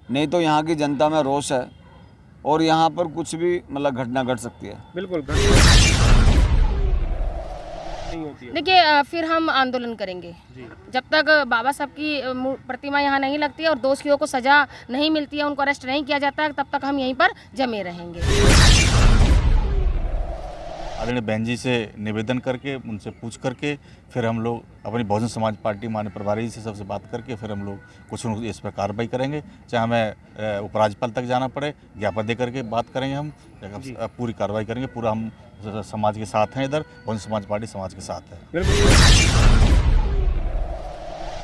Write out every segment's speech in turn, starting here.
नहीं तो यहाँ की जनता में रोष है और यहाँ पर कुछ भी मतलब घटना घट सकती है। बिल्कुल नहीं होती है। देखिए फिर हम आंदोलन करेंगे जब तक बाबा साहब की प्रतिमा यहाँ नहीं लगती है और दोषियों को सजा नहीं मिलती है, उनको अरेस्ट नहीं किया जाता है, तब तक हम यहीं पर जमे रहेंगे। आदरणीय बहन जी से निवेदन करके उनसे पूछ करके फिर हम लोग अपनी बहुजन समाज पार्टी माननीय प्रभारी जी से सबसे बात करके फिर हम लोग कुछ न कुछ इस पर कार्रवाई करेंगे। चाहे हमें उपराज्यपाल तक जाना पड़े, ज्ञापन दे करके बात करेंगे, हम पूरी कार्रवाई करेंगे। पूरा हम समाज के साथ हैं, इधर बहुजन समाज पार्टी समाज के साथ है।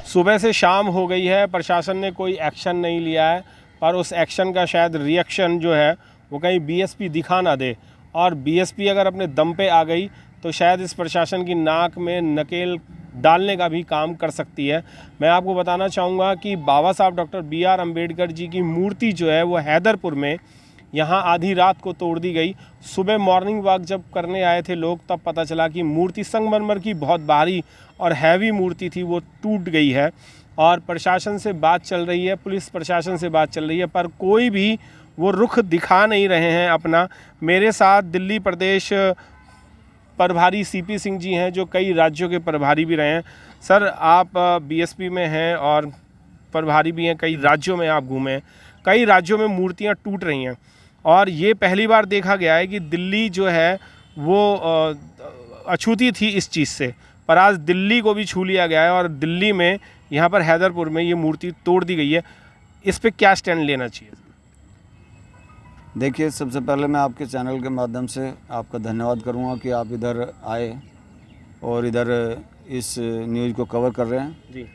सुबह से शाम हो गई है, प्रशासन ने कोई एक्शन नहीं लिया है, पर उस एक्शन का शायद रिएक्शन जो है वो कहीं बीएसपी दिखा ना दे, और बीएसपी अगर अपने दम पे आ गई तो शायद इस प्रशासन की नाक में नकेल डालने का भी काम कर सकती है। मैं आपको बताना चाहूँगा कि बाबा साहब डॉक्टर BR अम्बेडकर जी की मूर्ति जो है वो हैदरपुर में यहाँ आधी रात को तोड़ दी गई। सुबह मॉर्निंग वॉक जब करने आए थे लोग, तब पता चला कि मूर्ति संगमरमर की बहुत भारी और हैवी मूर्ति थी, वो टूट गई है। और प्रशासन से बात चल रही है, पुलिस प्रशासन से बात चल रही है, पर कोई भी वो रुख दिखा नहीं रहे हैं अपना। मेरे साथ दिल्ली प्रदेश प्रभारी CP सिंह जी हैं, जो कई राज्यों के प्रभारी भी रहे हैं। सर, आप BSP में हैं और प्रभारी भी हैं, कई राज्यों में आप घूमे हैं, कई राज्यों में मूर्तियां टूट रही हैं, और ये पहली बार देखा गया है कि दिल्ली जो है वो अछूती थी इस चीज़ से, पर आज दिल्ली को भी छू लिया गया है और दिल्ली में यहाँ पर हैदरपुर में ये मूर्ति तोड़ दी गई है। इस पर क्या स्टैंड लेना चाहिए? देखिए, सबसे पहले मैं आपके चैनल के माध्यम से आपका धन्यवाद करूंगा कि आप इधर आए और इधर इस न्यूज़ को कवर कर रहे हैं जी।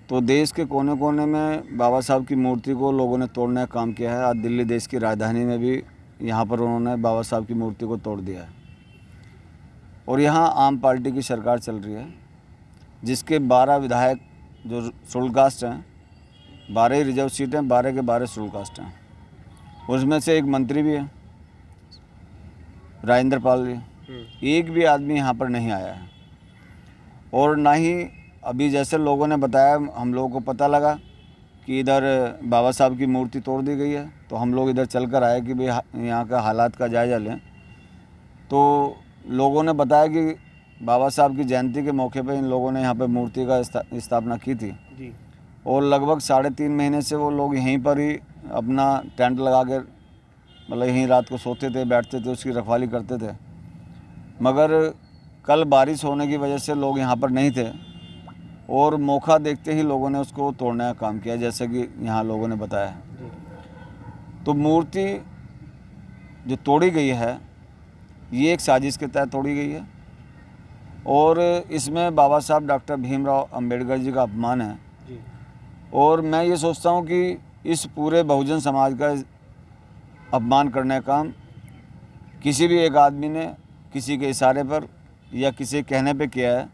तो देश के कोने कोने में बाबा साहब की मूर्ति को लोगों ने तोड़ने का काम किया है। आज दिल्ली देश की राजधानी में भी यहाँ पर उन्होंने बाबा साहब की मूर्ति को तोड़ दिया है, और यहाँ आम पार्टी की सरकार चल रही है, जिसके 12 विधायक जो शेड्यूल कास्ट हैं, 12 ही रिजर्व सीट हैं, 12 के 12 शेड्यूल कास्ट हैं। उसमें से एक मंत्री भी है, राजेंद्र पाल जी। एक भी आदमी यहाँ पर नहीं आया है, और ना ही अभी जैसे लोगों ने बताया, हम लोगों को पता लगा कि इधर बाबा साहब की मूर्ति तोड़ दी गई है, तो हम लोग इधर चल कर आए कि भाई यहाँ का हालात का जायज़ा लें। तो लोगों ने बताया कि बाबा साहब की जयंती के मौके पर इन लोगों ने यहाँ पर मूर्ति का स्थापना की थी जी। और लगभग 3.5 महीने से वो लोग यहीं पर ही अपना टेंट लगा कर मतलब यहीं रात को सोते थे, बैठते थे, उसकी रखवाली करते थे। मगर कल बारिश होने की वजह से लोग यहाँ पर नहीं थे, और मौका देखते ही लोगों ने उसको तोड़ने का काम किया, जैसे कि यहाँ लोगों ने बताया। तो मूर्ति जो तोड़ी गई है, ये एक साजिश के तहत तोड़ी गई है, और इसमें बाबा साहब डॉक्टर भीमराव अम्बेडकर जी का अपमान है। और मैं ये सोचता हूँ कि इस पूरे बहुजन समाज का अपमान करने का काम किसी भी एक आदमी ने किसी के इशारे पर या किसी कहने पे किया है,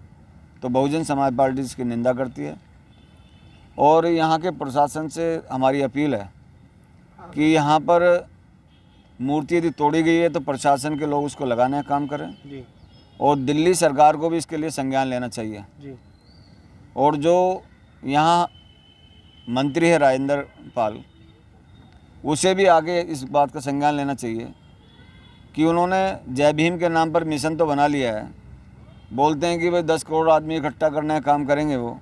तो बहुजन समाज पार्टी इसकी निंदा करती है। और यहाँ के प्रशासन से हमारी अपील है कि यहाँ पर मूर्ति यदि तोड़ी गई है तो प्रशासन के लोग उसको लगाने का काम करें जी। और दिल्ली सरकार को भी इसके लिए संज्ञान लेना चाहिए जी। और जो यहाँ मंत्री है राजेंद्र पाल, उसे भी आगे इस बात का संज्ञान लेना चाहिए कि उन्होंने जय भीम के नाम पर मिशन तो बना लिया है, बोलते हैं कि भाई 10 करोड़ आदमी इकट्ठा करने का काम करेंगे वो,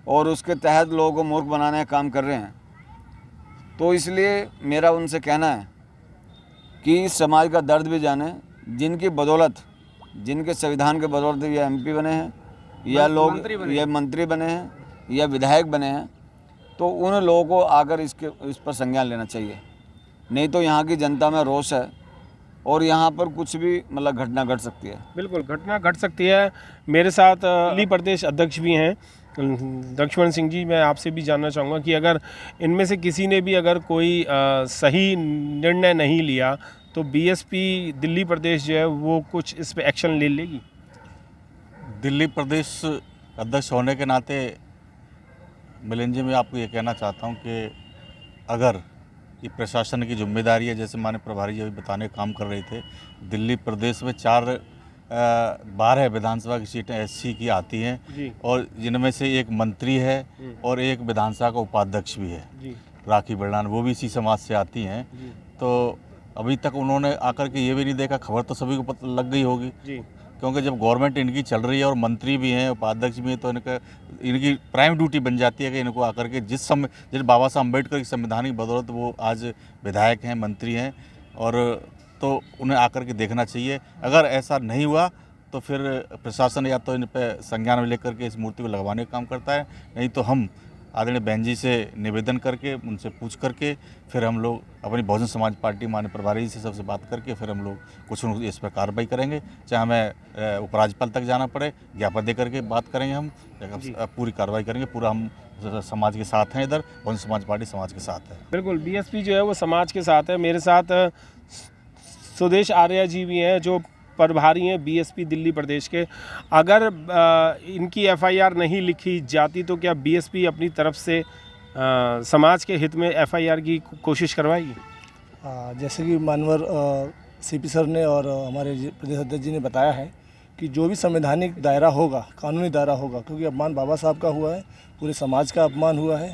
और उसके तहत लोगों को मूर्ख बनाने का काम कर रहे हैं। तो इसलिए मेरा उनसे कहना है कि इस समाज का दर्द भी जाने, जिनकी बदौलत, जिनके संविधान के बदौलत ये MP बने हैं या लोग ये मंत्री बने हैं या विधायक बने हैं, तो उन लोगों को आकर इस पर संज्ञान लेना चाहिए। नहीं तो यहाँ की जनता में रोष है और यहाँ पर कुछ भी मतलब घटना घट सकती है। बिल्कुल घटना घट सकती है। मेरे साथ दिल्ली प्रदेश अध्यक्ष भी हैं लक्ष्मण सिंह जी। मैं आपसे भी जानना चाहूँगा कि अगर इनमें से किसी ने भी अगर कोई सही निर्णय नहीं लिया तो BSP दिल्ली प्रदेश जो है वो कुछ इस पर एक्शन ले लेगी? दिल्ली प्रदेश अध्यक्ष होने के नाते मिलिंद जी, मैं आपको ये कहना चाहता हूँ कि अगर ये प्रशासन की जिम्मेदारी है, जैसे माननीय प्रभारी जी अभी बताने का काम कर रहे थे, दिल्ली प्रदेश में 12 विधानसभा की सीटें SC की आती हैं और जिनमें से एक मंत्री है और एक विधानसभा का उपाध्यक्ष भी है। राखी बड़ान, वो भी इसी समाज से आती हैं। तो अभी तक उन्होंने आकर के ये भी नहीं देखा, खबर तो सभी को पता लग गई होगी जी क्योंकि जब गवर्नमेंट इनकी चल रही है और मंत्री भी हैं, उपाध्यक्ष भी हैं, तो इनकी प्राइम ड्यूटी बन जाती है कि इनको आकर के जिस बाबा साहब अम्बेडकर की संवैधानिक बदौलत वो आज विधायक हैं, मंत्री हैं, और तो उन्हें आकर के देखना चाहिए। अगर ऐसा नहीं हुआ तो फिर प्रशासन या तो इन पर संज्ञान में लेकर के इस मूर्ति को लगवाने का काम करता है, नहीं तो हम आदरणीय बहन जी से निवेदन करके उनसे पूछ करके फिर हम लोग अपनी बहुजन समाज पार्टी माननीय प्रभारी जी से सबसे बात करके फिर हम लोग कुछ इस पर कार्रवाई करेंगे, चाहे हमें उपराज्यपाल तक जाना पड़े, ज्ञापन दे करके बात करेंगे। हम पूरी कार्रवाई करेंगे, पूरा हम समाज के साथ हैं, इधर बहुजन समाज पार्टी समाज के साथ है। बिल्कुल, बीएसपी जो है वो समाज के साथ है। मेरे साथ सुदेश आर्या जी भी हैं जो प्रभारी हैं बीएसपी दिल्ली प्रदेश के। अगर इनकी एफआईआर नहीं लिखी जाती तो क्या बीएसपी अपनी तरफ से समाज के हित में एफआईआर की कोशिश करवाएगी? जैसे कि मानवर सीपी सर ने और हमारे प्रदेश अध्यक्ष जी ने बताया है कि जो भी संवैधानिक दायरा होगा, कानूनी दायरा होगा, क्योंकि अपमान बाबा साहब का हुआ है, पूरे समाज का अपमान हुआ है,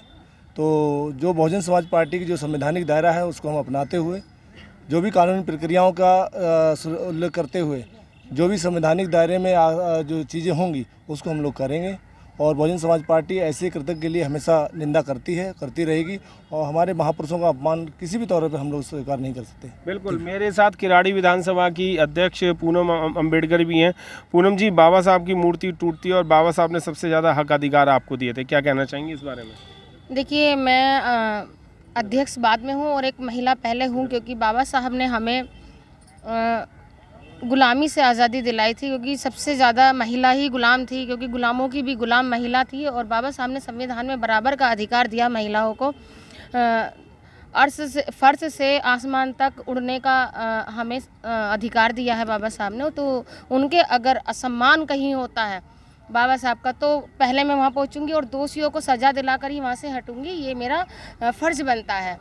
तो जो बहुजन समाज पार्टी की जो संवैधानिक दायरा है उसको हम अपनाते हुए, जो भी कानूनी प्रक्रियाओं का उल्लेख करते हुए, जो भी संवैधानिक दायरे में जो चीज़ें होंगी उसको हम लोग करेंगे। और बहुजन समाज पार्टी ऐसे कृतज्ञ के लिए हमेशा निंदा करती है, करती रहेगी, और हमारे महापुरुषों का अपमान किसी भी तौर पर हम लोग स्वीकार नहीं कर सकते। बिल्कुल, मेरे साथ किराड़ी विधानसभा की अध्यक्ष पूनम अम्बेडकर भी हैं। पूनम जी, बाबा साहब की मूर्ति टूटती है और बाबा साहब ने सबसे ज़्यादा हक अधिकार आपको दिए थे, क्या कहना चाहेंगे इस बारे में? देखिए, मैं अध्यक्ष बाद में हूँ और एक महिला पहले हूँ, क्योंकि बाबा साहब ने हमें गुलामी से आज़ादी दिलाई थी, क्योंकि सबसे ज़्यादा महिला ही गुलाम थी, क्योंकि गुलामों की भी गुलाम महिला थी। और बाबा साहब ने संविधान में बराबर का अधिकार दिया महिलाओं को, फर्श से आसमान तक उड़ने का हमें अधिकार दिया है बाबा साहब ने। तो उनके अगर असम्मान कहीं होता है बाबा साहब का, तो पहले मैं वहाँ पहुँचूंगी और दोषियों को सज़ा दिलाकर ही वहाँ से हटूंगी, ये मेरा फ़र्ज़ बनता है।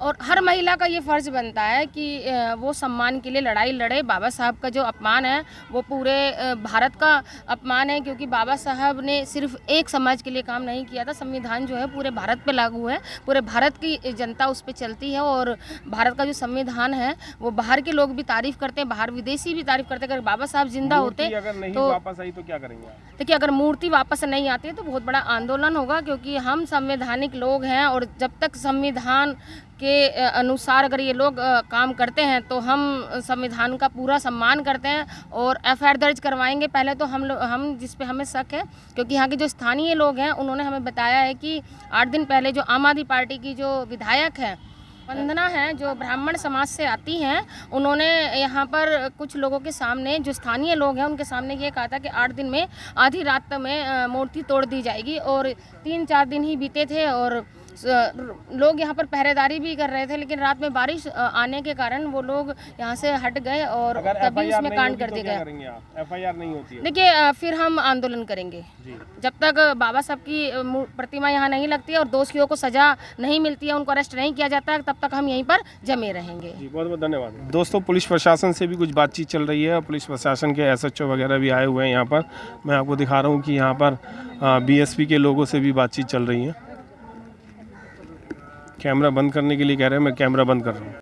और हर महिला का ये फ़र्ज़ बनता है कि वो सम्मान के लिए लड़ाई लड़े। बाबा साहब का जो अपमान है वो पूरे भारत का अपमान है, क्योंकि बाबा साहब ने सिर्फ एक समाज के लिए काम नहीं किया था। संविधान जो है पूरे भारत पे लागू है, पूरे भारत की जनता उस पे चलती है, और भारत का जो संविधान है वो बाहर के लोग भी तारीफ़ करते हैं, बाहर विदेशी भी तारीफ़ करते हैं। अगर बाबा साहब जिंदा होते अगर नहीं तो वापस आई तो क्या करेंगे आप? देखिए, अगर मूर्ति वापस नहीं आती है तो बहुत बड़ा आंदोलन होगा, क्योंकि हम संवैधानिक लोग हैं, और जब तक संविधान के अनुसार अगर ये लोग काम करते हैं तो हम संविधान का पूरा सम्मान करते हैं और एफआईआर दर्ज करवाएंगे। पहले तो हम जिस पे हमें शक है, क्योंकि यहाँ के जो स्थानीय लोग हैं उन्होंने हमें बताया है कि 8 दिन पहले जो आम आदमी पार्टी की जो विधायक है वंदना है, जो ब्राह्मण समाज से आती हैं, उन्होंने यहाँ पर कुछ लोगों के सामने, जो स्थानीय लोग हैं उनके सामने ये कहा था कि 8 दिन में आधी रात में मूर्ति तोड़ दी जाएगी। और 3-4 दिन ही बीते थे और लोग यहाँ पर पहरेदारी भी कर रहे थे, लेकिन रात में बारिश आने के कारण वो लोग यहाँ से हट गए और तभी उसमें कांड कर दिया गया। एफआईआर नहीं होती है, देखिए फिर हम आंदोलन करेंगे जब तक बाबा साहब की प्रतिमा यहाँ नहीं लगती है और दोषियों को सजा नहीं मिलती है, उनको अरेस्ट नहीं किया जाता है, तब तक हम यहीं पर जमे रहेंगे। जी, बहुत बहुत धन्यवाद। दोस्तों, पुलिस प्रशासन से भी कुछ बातचीत चल रही है। पुलिस प्रशासन के एसएचओ वगैरह भी आए हुए हैं यहाँ पर। मैं आपको दिखा रहा हूँ कि यहाँ पर बीएसपी के लोगों से भी बातचीत चल रही है। कैमरा बंद करने के लिए कह रहे हैं, मैं कैमरा बंद कर रहा हूँ।